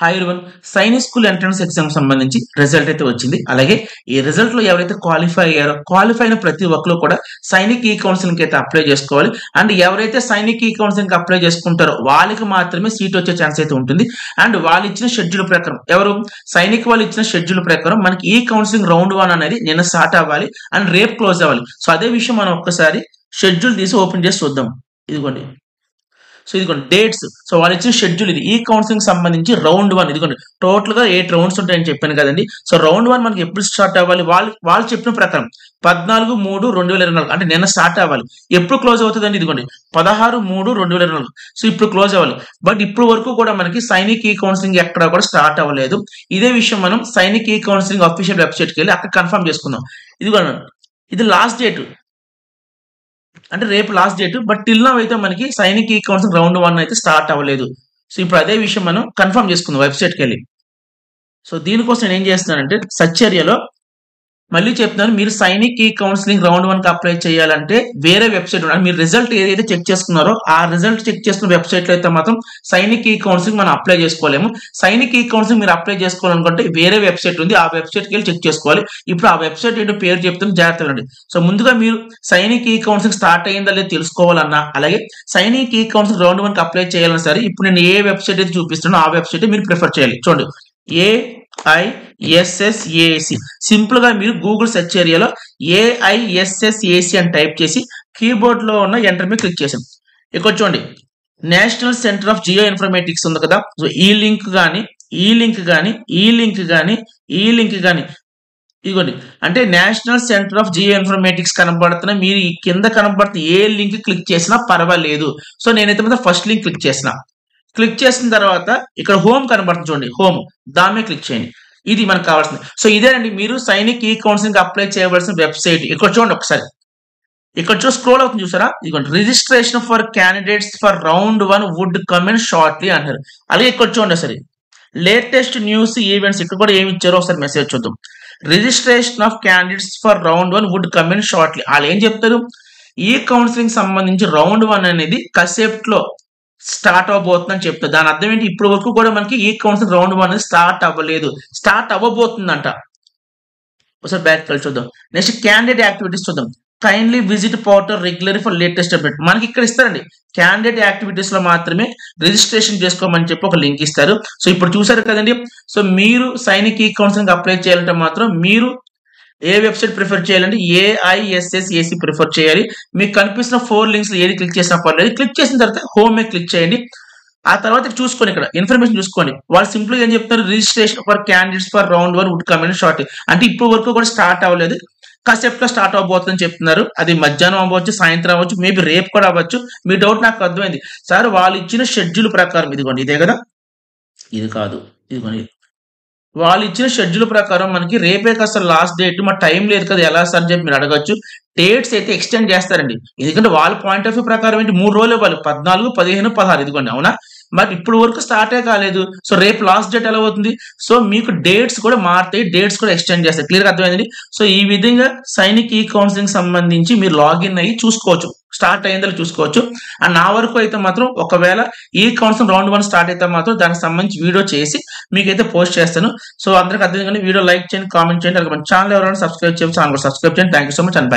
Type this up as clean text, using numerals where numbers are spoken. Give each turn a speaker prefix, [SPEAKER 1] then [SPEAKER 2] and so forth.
[SPEAKER 1] Hi everyone, Sainik school entrance exam సంబంధించి result అయితే వచ్చింది. అలాగే ఈ రిజల్ట్ లో ఎవరైతే క్వాలిఫై అయ్యారో క్వాలిఫై అయిన ప్రతి ఒక్కరు కూడా సైనిక్ ఈ కౌన్సిలింగ్ అయితే అప్లై చేసుకోవాలి. అండ్ ఎవరైతే సైనిక్ ఈ కౌన్సిలింగ్ అప్లై చేసుకుంటారో వాళ్ళకి మాత్రమే సీట్ వచ్చే ఛాన్స్ అయితే ఉంటుంది. అండ్ వాళ్ళు ఇచ్చిన షెడ్యూల్ ప్రకారం ఎవరు సైనిక్ వాళ్ళు ఇచ్చిన షెడ్యూల్ ప్రకారం మనకి ఈ కౌన్సిలింగ్ రౌండ్ 1 అనేది నిన్న స్టార్ట్ అవ్వాలి అండ్ రేపు క్లోజ్ అవ్వాలి. సో అదే విషయం మనం ఒక్కసారి షెడ్యూల్ తీసి ఓపెన్ చేసి చూద్దాం. ఇదిగోండి, సో ఇదిగోండి డేట్స్. సో వాళ్ళు ఇచ్చిన షెడ్యూల్ ఇది. ఈ కౌన్సిలింగ్ సంబంధించి రౌండ్ 1 ఇదిగోండి. టోటల్ గా 8 రౌండ్స్ ఉంటాయని చెప్పాను కదండి. సో రౌండ్ 1 మనకి ఎప్పుడు స్టార్ట్ అవ్వాలి, వాళ్ళు చెప్పిన ప్రకారం 14/3/2024 అంటే నిన్న స్టార్ట్ అవ్వాలి. ఎప్పుడు క్లోజ్ అవుతుందండి? ఇదిగోండి 16/3/2024. సో ఇప్పుడు క్లోజ్ అవ్వాలి. బట్ ఇప్పుడు వరకు కూడా మనకి సైనిక్ ఈ కౌన్సిలింగ్ ఎక్కడ కూడా స్టార్ట్ అవ్వలేదు. ఇదే విషయం మనం సైనిక్ ఈ కౌన్సిలింగ్ అఫీషియల్ వెబ్సైట్కి వెళ్ళి అక్కడ కన్ఫర్మ్ చేసుకుందాం. ఇదిగోండి, ఇది లాస్ట్ డేట్ అంటే రేపు last date. But till now అయితే మనకి సైనిక్ ఈ కౌన్సిలింగ్ రౌండ్ 1 అయితే స్టార్ట్ అవ్వలేదు. సో ఇప్పుడు అదే విషయం మనం కన్ఫర్మ్ చేసుకుందాం వెబ్సైట్కి వెళ్ళి. సో దీనికోసం నేను ఏం చేస్తున్నానంటే సెర్చ్ ఏరియాలో మళ్ళీ చెప్తున్నాను, మీరు సైనిక్ ఈ కౌన్సిలింగ్ రౌండ్ 1 కి అప్లై చేయాలంటే వేరే వెబ్సైట్ ఉండాలి. మీరు రిజల్ట్ ఏదైతే చెక్ చేసుకున్నారో ఆ రిజల్ట్ చెక్ చేసుకున్న వెబ్సైట్ లో అయితే మాత్రం సైనిక్ ఈ కౌన్సిలింగ్ మనం అప్లై చేసుకోలేము. సైనిక్ ఈ కౌన్సిలింగ్ మీరు అప్లై చేసుకోవాలనుకుంటే వేరే వెబ్సైట్ ఉంది, ఆ వెబ్సైట్కి వెళ్ళి చెక్ చేసుకోవాలి. ఇప్పుడు ఆ వెబ్సైట్ ఏంటో పేరు చెప్తాను, జాగ్రత్తగా ఉండండి. సో ముందుగా మీరు సైనిక్ ఈ కౌన్సిలింగ్ స్టార్ట్ అయ్యిందా లేదా తెలుసుకోవాలన్నా, అలాగే సైనిక్ ఈ కౌన్సిలింగ్ రౌండ్ 1 కి అప్లై చేయాలన్నా సరే ఇప్పుడు నేను ఏ వెబ్సైట్ అయితే చూపిస్తున్నానో ఆ వెబ్సైట్ మీరు ప్రిఫర్ చేయాలి. చూడండి, AISSAC. సింపుల్ గా మీరు గూగుల్ సెర్చ్ ఏరియాలో AISSAC అని టైప్ చేసి కీబోర్డ్ లో ఉన్న ఎంటర్ మీద క్లిక్ చేసాం. ఇక్కడ చూడండి national centre of Jio informatics ఉంది కదా. సో ఈ లింక్ కానీ ఇదిగోండి, అంటే national centre of Jio informatics కనబడుతున్న మీరు ఈ కింద కనబడుతున్న ఏ లింక్ క్లిక్ చేసినా పర్వాలేదు. సో నేనైతే మాత్రం ఫస్ట్ లింక్ క్లిక్ చేసిన తర్వాత ఇక్కడ హోమ్ కనబడుతుంది చూడండి, హోమ్ దాని మీద క్లిక్ చేయండి. ఇది మనకు కావాల్సింది. సో ఇదేనండి మీరు సైనిక్ ఈ కౌన్సిలింగ్ అప్లై చేయవలసిన వెబ్సైట్. ఇక్కడ చూడండి ఒకసారి, ఇక్కడ స్క్రోల్ అవుతుంది చూసారా, ఇదిగోండి registration for candidates for round 1 would commence shortly అంటారు. అలాగే ఇక్కడ చూడండి సరే లేటెస్ట్ న్యూస్ ఈవెంట్స్, ఇక్కడ కూడా ఏమి ఇచ్చారో ఒకసారి మెసేజ్ చూద్దాం. Registration of candidates for round 1 would commence shortly. వాళ్ళు ఏం చెప్తారు, ఈ కౌన్సిలింగ్ సంబంధించి రౌండ్ 1 అనేది కాసేపట్లో స్టార్ట్ అవబోతుందని చెప్తారు. దాని అర్థం ఏంటి, ఇప్పుడు వరకు కూడా మనకి ఈ కౌన్సిలింగ్ రౌండ్ 1 అనేది స్టార్ట్ అవ్వలేదు, స్టార్ట్ అవ్వబోతుందంట. ఒకసారి బ్యాక్ కలిసి చూద్దాం. నెక్స్ట్ క్యాండిడేట్ యాక్టివిటీస్ చూద్దాం. Kindly visit portal regular for latest update. మనకి ఇక్కడ ఇస్తారండి క్యాండిడేట్ యాక్టివిటీస్ లో మాత్రమే రిజిస్ట్రేషన్ చేసుకోమని చెప్పి ఒక లింక్ ఇస్తారు. సో ఇప్పుడు చూసారు కదండి. సో మీరు సైనిక్ ఈ కౌన్సిలింగ్ అప్లై చేయాలంటే మాత్రం మీరు ఏ వెబ్సైట్ ప్రిఫర్ చేయాలంటే AISSAC ప్రిఫర్ చేయాలి. మీకు కనిపిస్తున్న 4 లింక్స్ ఏది క్లిక్ చేసినా పర్లేదు. క్లిక్ చేసిన తర్వాత హోమ్ మీద క్లిక్ చేయండి. ఆ తర్వాత చూసుకోండి, ఇక్కడ ఇన్ఫర్మేషన్ చూసుకోండి. వాళ్ళు సింపుల్ గా ఏం చెప్తారు, registration for candidates for round 1 would commence shortly. అంటే ఇప్పుడు వరకు కూడా స్టార్ట్ అవ్వలేదు, కాసేపులో స్టార్ట్ అవబోతుందని చెప్తున్నారు. అది మధ్యాహ్నం అవ్వచ్చు, సాయంత్రం అవ్వచ్చు, మేబీ రేపు కూడా అవ్వచ్చు. మీ డౌట్ నాకు అర్థమైంది సార్. వాళ్ళు ఇచ్చిన షెడ్యూల్ ప్రకారం ఇదిగోండి, ఇదే కదా, ఇది కాదు, ఇదిగోండి వాళ్ళు ఇచ్చిన షెడ్యూల్ ప్రకారం మనకి రేపే అసలు లాస్ట్ డేట్, మా టైం లేదు కదా ఎలా సార్ అని చెప్పి మీరు అడగచ్చు. డేట్స్ అయితే ఎక్స్టెండ్ చేస్తారండి, ఎందుకంటే వాళ్ళ పాయింట్ ఆఫ్ వ్యూ ప్రకారం ఏంటి 3 రోజులు ఇవ్వాలి, 14, 15, 16 ఇదిగోండి, అవునా. బట్ ఇప్పుడు వరకు స్టార్టే కాలేదు. సో రేపు లాస్ట్ డేట్ ఎలా అవుతుంది? సో మీకు డేట్స్ కూడా మారుతాయి, డేట్స్ కూడా ఎక్స్టెండ్ చేస్తాయి. క్లియర్గా అర్థమైంది. సో ఈ విధంగా సైనిక్ ఈ కౌన్సిలింగ్ సంబంధించి మీరు లాగిన్ అయ్యి చూసుకోవచ్చు, స్టార్ట్ అయ్యిందో చూసుకోవచ్చు. అండ్ నా వరకు అయితే మాత్రం ఒకవేళ ఈ కౌన్సిలింగ్ రౌండ్ 1 స్టార్ట్ అయితే మాత్రం దానికి సంబంధించి వీడియో చేసి మీకైతే పోస్ట్ చేస్తాను. సో అందరికి అర్థం కానీ వీడియో లైక్ చేయండి, కామెంట్ చేయండి. అలాగే మన ఛానల్ ఎవరైనా సబ్స్క్రైబ్ చేయండి, ఛానల్ కూడా సబ్స్క్రైబ్ చేయండి. Thank you so much and by.